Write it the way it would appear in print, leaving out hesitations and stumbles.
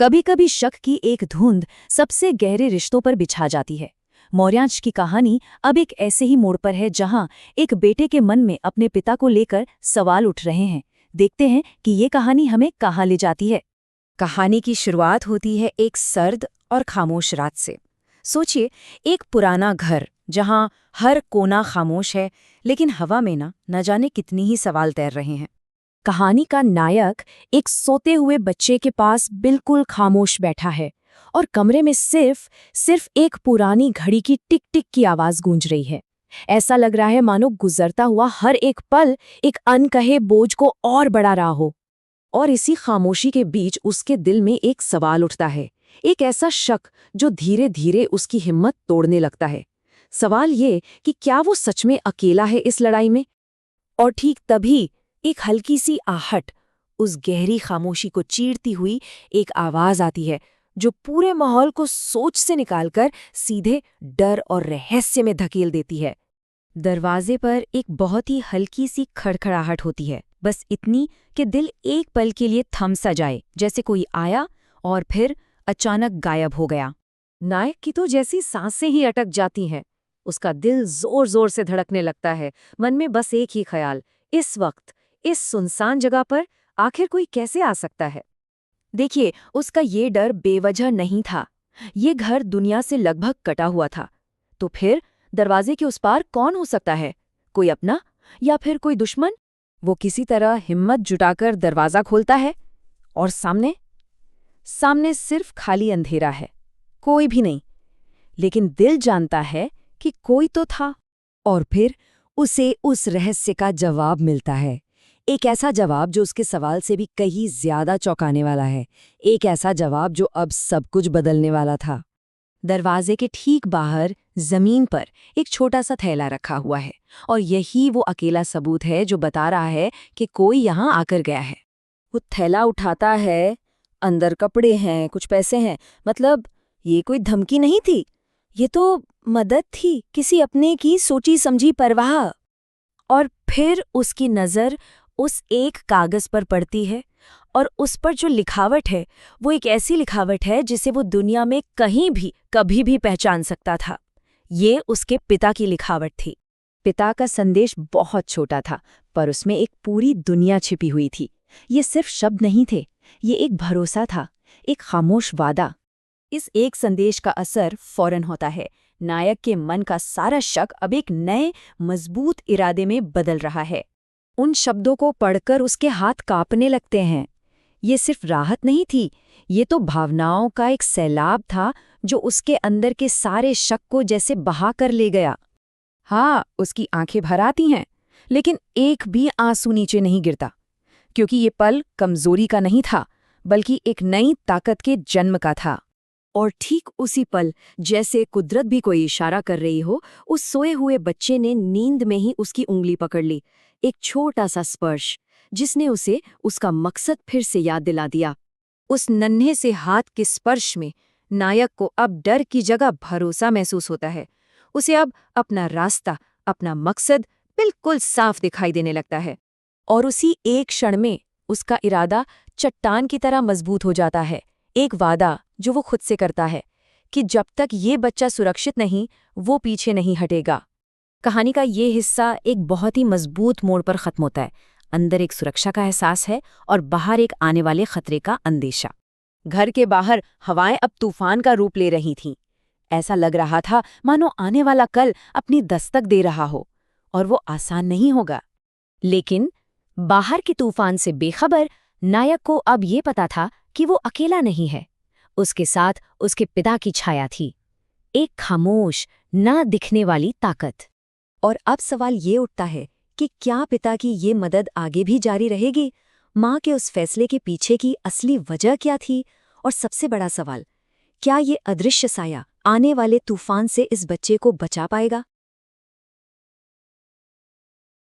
कभी कभी शक की एक धुंध सबसे गहरे रिश्तों पर बिछा जाती है। मौर्यांश की कहानी अब एक ऐसे ही मोड़ पर है जहां एक बेटे के मन में अपने पिता को लेकर सवाल उठ रहे हैं। देखते हैं कि ये कहानी हमें कहाँ ले जाती है। कहानी की शुरुआत होती है एक सर्द और खामोश रात से। सोचिए, एक पुराना घर जहां हर कोना खामोश है, लेकिन हवा में न जाने कितनी ही सवाल तैर रहे हैं। कहानी का नायक एक सोते हुए बच्चे के पास बिल्कुल खामोश बैठा है और कमरे में सिर्फ एक पुरानी घड़ी की टिक टिक की आवाज गूंज रही है। ऐसा लग रहा है मानो गुजरता हुआ हर एक पल एक अनकहे बोझ को और बढ़ा रहा हो। और इसी खामोशी के बीच उसके दिल में एक सवाल उठता है, एक ऐसा शक जो धीरे धीरे उसकी हिम्मत तोड़ने लगता है। सवाल ये कि क्या वो सच में अकेला है इस लड़ाई में। और ठीक तभी एक हल्की सी आहट, उस गहरी खामोशी को चीरती हुई एक आवाज आती है जो पूरे माहौल को सोच से निकालकर सीधे डर और रहस्य में धकेल देती है। दरवाजे पर एक बहुत ही हल्की सी खड़खड़ाहट होती है, बस इतनी कि दिल एक पल के लिए थम सा जाए, जैसे कोई आया और फिर अचानक गायब हो गया। नायक की तो जैसी सांसें ही अटक जाती हैं। उसका दिल जोर जोर से धड़कने लगता है। मन में बस एक ही ख्याल, इस वक्त इस सुनसान जगह पर आखिर कोई कैसे आ सकता है। देखिए, उसका ये डर बेवजह नहीं था। ये घर दुनिया से लगभग कटा हुआ था। तो फिर दरवाजे के उस पार कौन हो सकता है? कोई अपना या फिर कोई दुश्मन? वो किसी तरह हिम्मत जुटाकर दरवाजा खोलता है और सामने सिर्फ खाली अंधेरा है, कोई भी नहीं। लेकिन दिल जानता है कि कोई तो था। और फिर उसे उस रहस्य का जवाब मिलता है। एक ऐसा जवाब जो उसके सवाल से भी कहीं ज्यादा चौंकाने वाला है। एक ऐसा जवाब जो अब सब कुछ बदलने वाला था। दरवाजे के ठीक बाहर जमीन पर एक छोटा सा थैला रखा हुआ है, और यही वो अकेला सबूत है जो बता रहा है कि कोई यहाँ आकर गया है। वो थैला उठाता है, अंदर कपड़े हैं, कुछ पैसे हैं। मतलब ये कोई धमकी नहीं थी, ये तो मदद थी, किसी अपने की सोची समझी परवाह। और फिर उसकी नज़र उस एक कागज पर पड़ती है, और उस पर जो लिखावट है वो एक ऐसी लिखावट है जिसे वो दुनिया में कहीं भी कभी भी पहचान सकता था। ये उसके पिता की लिखावट थी। पिता का संदेश बहुत छोटा था, पर उसमें एक पूरी दुनिया छिपी हुई थी। ये सिर्फ शब्द नहीं थे, ये एक भरोसा था, एक खामोश वादा। इस एक संदेश का असर फौरन होता है। नायक के मन का सारा शक अब एक नए मजबूत इरादे में बदल रहा है। उन शब्दों को पढ़कर उसके हाथ कांपने लगते हैं। ये सिर्फ राहत नहीं थी, ये तो भावनाओं का एक सैलाब था जो उसके अंदर के सारे शक को जैसे बहा कर ले गया। हाँ, उसकी आंखें भर आती हैं, लेकिन एक भी आंसू नीचे नहीं गिरता, क्योंकि ये पल कमजोरी का नहीं था, बल्कि एक नई ताकत के जन्म का था। और ठीक उसी पल, जैसे कुदरत भी कोई इशारा कर रही हो, उस सोए हुए बच्चे ने नींद में ही उसकी उंगली पकड़ ली। एक छोटा सा स्पर्श जिसने उसे उसका मकसद फिर से याद दिला दिया। उस नन्हे से हाथ के स्पर्श में नायक को अब डर की जगह भरोसा महसूस होता है। उसे अब अपना रास्ता, अपना मकसद बिल्कुल साफ दिखाई देने लगता है। और उसी एक क्षण में उसका इरादा चट्टान की तरह मजबूत हो जाता है। एक वादा जो वो खुद से करता है कि जब तक ये बच्चा सुरक्षित नहीं, वो पीछे नहीं हटेगा। कहानी का ये हिस्सा एक बहुत ही मजबूत मोड़ पर खत्म होता है। अंदर एक सुरक्षा का एहसास है और बाहर एक आने वाले खतरे का अंदेशा। घर के बाहर हवाएं अब तूफान का रूप ले रही थीं। ऐसा लग रहा था मानो आने वाला कल अपनी दस्तक दे रहा हो, और वो आसान नहीं होगा। लेकिन बाहर के तूफान से बेखबर नायक को अब ये पता था कि वो अकेला नहीं है। उसके साथ उसके पिता की छाया थी, एक खामोश, ना दिखने वाली ताकत। और अब सवाल ये उठता है कि क्या पिता की ये मदद आगे भी जारी रहेगी? माँ के उस फैसले के पीछे की असली वजह क्या थी? और सबसे बड़ा सवाल, क्या ये अदृश्य साया आने वाले तूफान से इस बच्चे को बचा पाएगा?